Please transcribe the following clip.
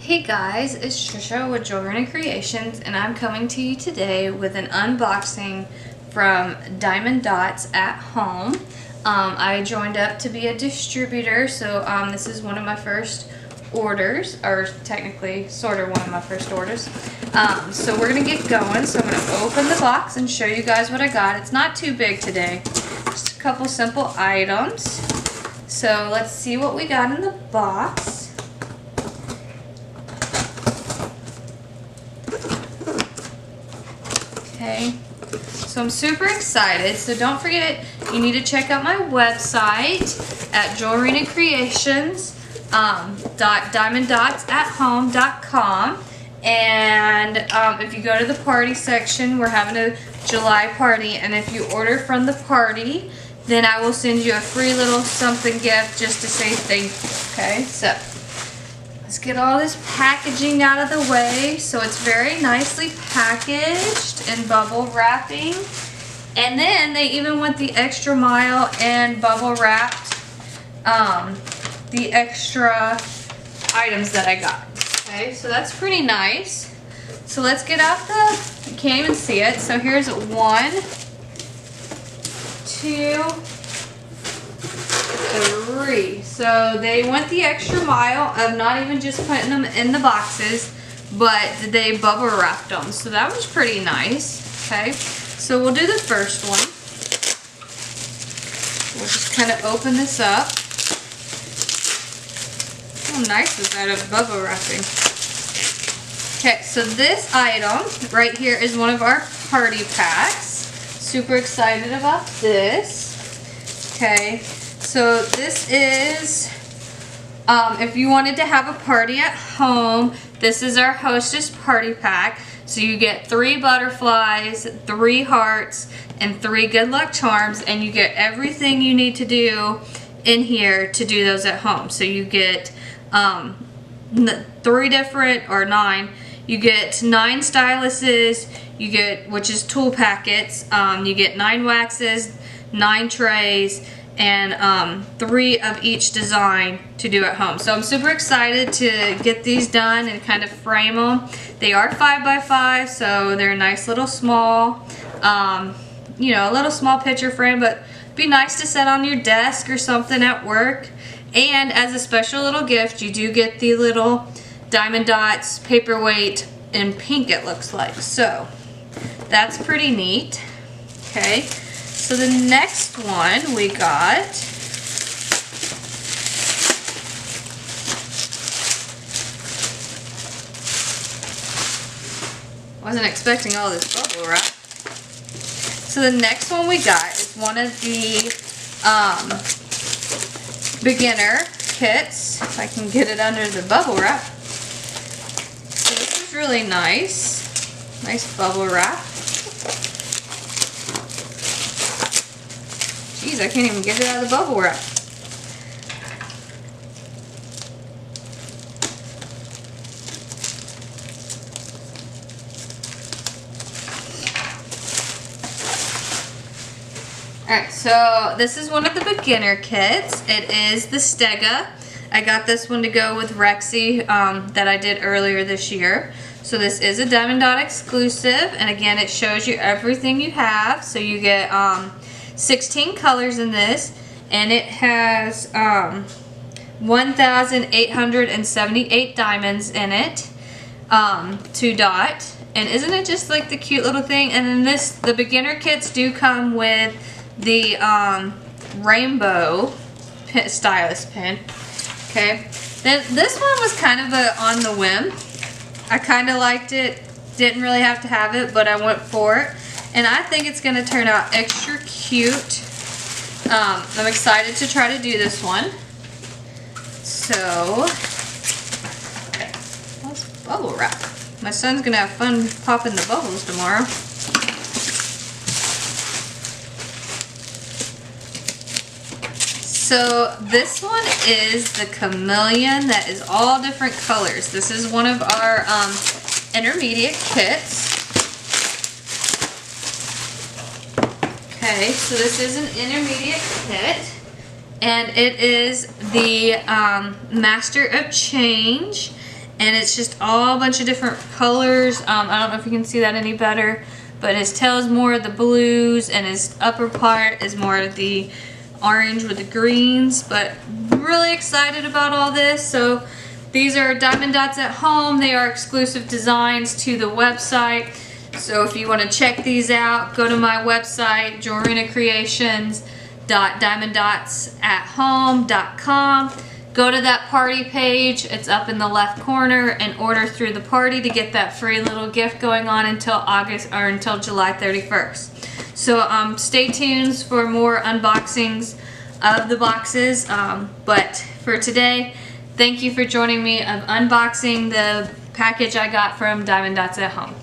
Hey guys, it's Trisha with Jewelry Creations, and I'm coming to you today with an unboxing from Diamond Dotz at home. I joined up to be a distributor, so this is one of my first orders, or technically sort of one of my first orders. So we're gonna get going. So I'm gonna open the box and show you guys what I got. It's not too big today, just a couple simple items. So let's see what we got in the box. Okay, so I'm super excited. So don't forget, you need to check out my website at jewelryandcreations.diamonddotsathome.com. And if you go to the party section, we're having a July party, and if you order from the party, then I will send you a free little something gift just to say thank you. Okay, so let's get all this packaging out of the way. So it's very nicely packaged in bubble wrapping. And then they even went the extra mile and bubble wrapped the extra items that I got. Okay, so that's pretty nice. So let's get out you can't even see it. So here's 1, 2, 3. So they went the extra mile of not even just putting them in the boxes, but they bubble wrapped them. So that was pretty nice. Okay, so we'll do the first one. We'll just kind of open this up. How nice is that of bubble wrapping? Okay, so this item right here is one of our party packs. Super excited about this. Okay. So this is, if you wanted to have a party at home, this is our Hostess Party Pack. So you get 3 butterflies, 3 hearts, and 3 good luck charms, and you get everything you need to do in here to do those at home. So you get 9. You get 9 styluses, you get, which is tool packets, you get 9 waxes, 9 trays, and 3 of each design to do at home. So I'm super excited to get these done and kind of frame them. They are 5x5, so they're a nice little small, you know, a little small picture frame, but be nice to set on your desk or something at work. And as a special little gift, you do get the little Diamond Dotz paperweight in pink, it looks like. So that's pretty neat. Okay. So the next one we got wasn't expecting all this bubble wrap. So the next one we got is one of the beginner kits. If I can get it under the bubble wrap. So this is really nice. Nice bubble wrap. Jeez, I can't even get it out of the bubble wrap. Alright, so this is one of the beginner kits. It is the Stega. I got this one to go with Rexy that I did earlier this year. So this is a Diamond Dot exclusive, and again it shows you everything you have. So you get 16 colors in this, and it has 1,878 diamonds in it to dot. And isn't it just like the cute little thing? And then the beginner kits do come with the rainbow stylus pin. Okay, then this one was kind of on the whim. I kind of liked it, didn't really have to have it, but I went for it. And I think it's going to turn out extra cute. I'm excited to try to do this one. So, let's bubble wrap. My son's going to have fun popping the bubbles tomorrow. So this one is the chameleon that is all different colors. This is one of our intermediate kits. Okay, so this is an intermediate kit, and it is the Master of Change, and it's just all a bunch of different colors. I don't know if you can see that any better, but his tail is more of the blues and his upper part is more of the orange with the greens. But really excited about all this. So these are Diamond Dotz at home. They are exclusive designs to the website. So if you want to check these out, go to my website, joreenacreations.diamonddotsathome.com. Go to that party page, it's up in the left corner, and order through the party to get that free little gift going on until until July 31st. So stay tuned for more unboxings of the boxes. But for today, thank you for joining me of unboxing the package I got from Diamond Dotz at Home.